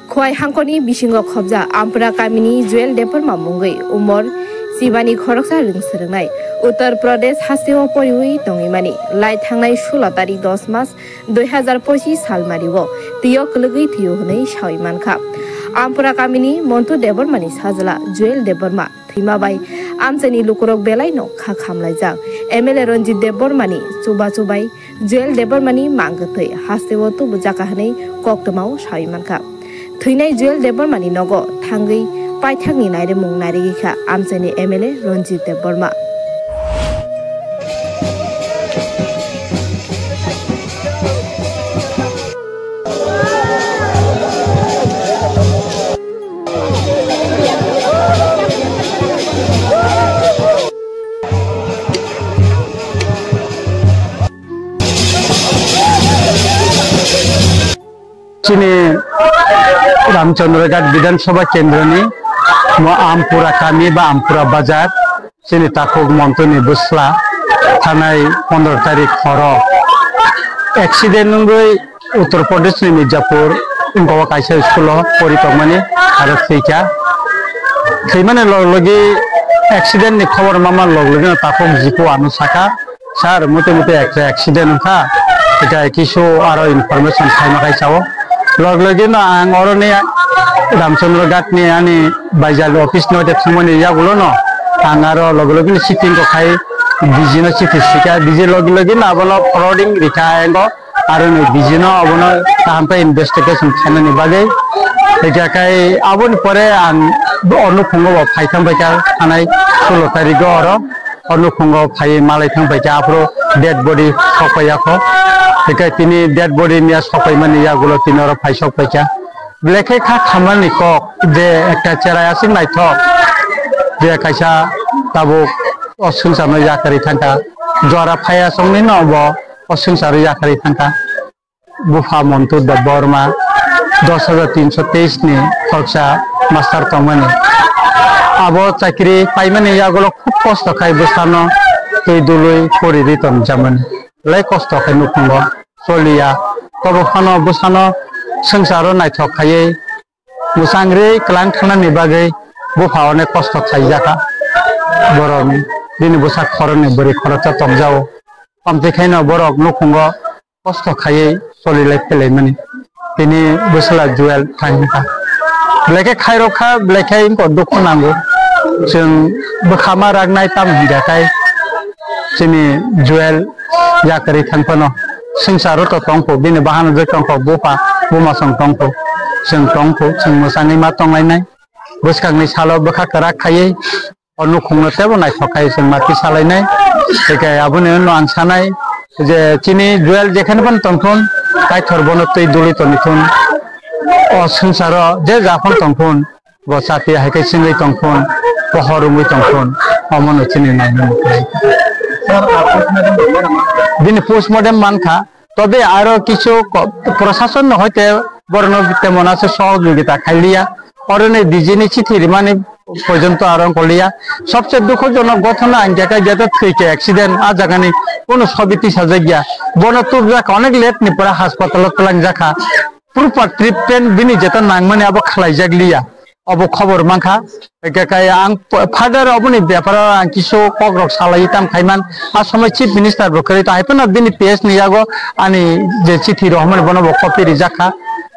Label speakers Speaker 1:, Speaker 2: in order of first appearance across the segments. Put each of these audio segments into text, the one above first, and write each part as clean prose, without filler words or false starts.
Speaker 1: Khwai hangkoni bisingo khobja Ampura kamini Joel Deborma mungoi umor Sibani khoroksa ringsiringnai Uttar Pradesh hasteo poriwi tongimani lai thangnai 16 tarik 10 mas 2025 sal marigo tiyo klugui thiyo hunai shaimankha Ampura kamini Montu Debormani sajala Joel Deborma thimabai amchani lukurok belai no kha khamlaijak MLA Ranjit Debormani chubai Joel Debormani manggathai hasteo tubujaka hanai koktomau shaimankha Thuinai Joel Debormani nogo thangai paithakni naire mung narigikha amchani MLA Ranjit Deborma
Speaker 2: Sini Ramchandra Vidansabha Kendra ni Ampura kami ba Ampura Bazar sini takuk montoni busla thanai 15 tarik horo accident nungoi Uttar Pradesh ni Mirzapur ingkawa kaisa school poritokmani aro theika theimane logi accident ni khobor mama logi takuk jipo anusaka sar mote accident kha eta kisu aro information thaima kaisao lagi na ang oroni Ramchandra Ghat ni ani Baijal office no te thumani yagulo no angaro lagi ni sitting ko khai bijino siti sika biji lagi na abono forwarding rikha engo aro ni bijino abono tampa investigation khanani bagai eta kai aboni pore ang onu khungo phaitham baika thanai 16 tarik oro onu khungo phai malai thang baika apro dead body sopayakho Eka tini dead body niya sopai mani ya gulo tinoro paisok paika. Bleke kha khamani ko je ekta cheraya sing nai thok je kaisa tabo osun sano ya kari thangka jora phaya songni no bo osun saro ya kari thangka bufa Montu Deborma 10323 ni khorsa master tongmani abo chakri paimani ya gulo khub kosto khai busano tei dului pori riton jamani Lai kosto kai nukungo solia tobo khano busano sangsaro naithok khaye musangre klang khana ni bagai bu phaone kosto khaijaka boroni dini busak khorone bori khorata tomjao pamte khaina borok nukungo kosto khaye solilai pelai mani tini busala Joel thainka bleke khairokha bleke inko dukhunango जों बखामा रागनाय ताम हिदाkai sini Joel yakari thangpano singsaro to tongpo bini bahana je tongpo bupa buma song tongpo sing tongpo sing musangai ma tonglai nai buskangni salo bokha karak khaye onu khungno tebo nai thokai sing mati salai nai ekai abune no angsanai je chini Joel jekhane pan tongthon kai thorbono tei duli tonithon o singsaro je jafon tongthon bo sati haikai singai tongthon pohorumui tongthon omono chini nai Dini postmortem mankha tobe aro kichu proshashon hoite borno temon ache সহযোগিতা খাইলিয়া orone dijini chithi rimani পর্যন্ত আরং কলিয়া সবচেয়ে দুঃখজনক ঘটনা জায়গা যেটা থেকে accident আ জায়গানি কোনো সবিতি সাজাইয়া বনতুর জায়গা অনেক লেট নি পড়া হাসপাতাল তলাং জায়গা প্রপার ট্রিটমেন্ট বিনি যেটা নাংমানে আবো খালাই জাগলিয়া অবো খবর মাংখা একাই আং ফাদার অবনি ব্যাপার আং কিছু কগ্রক সালাই তাম খাইমান আর সময় চিফ মিনিস্টার বকরি তাইপন বিনি পেস নিয়াগো আনি যে চিঠি রহমান বনব কপি রিজাখা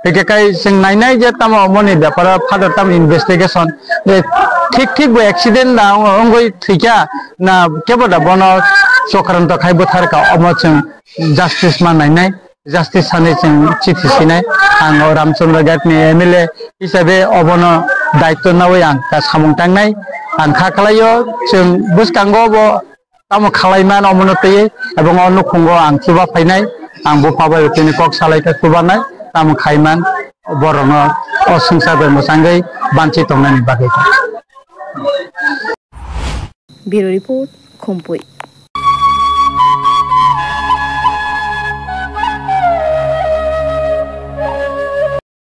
Speaker 2: একাই সিং নাইনাই যে তাম অমনি ব্যাপার ফাদার তাম ইনভেস্টিগেশন যে ঠিক বো অ্যাক্সিডেন্ট না অঙ্গই ঠিকা না কেবটা বন সক্রান্ত খাইবো থারকা অমচং জাস্টিস মান নাইনাই Justice Sane Chithi Sinai ang Ramchandra Ghat ni MLA hisabe obono daitto nawai ang ka samung tangnai ang khakalayo chung buskango bo tamo khalaiman omono tei ebong onu khungo ang chuba phainai ang bo phabai tini kok salai ka chubanai tamo khaiman borono osungsabe mosangai banchi tongnani bagai
Speaker 1: Bureau Report Khompui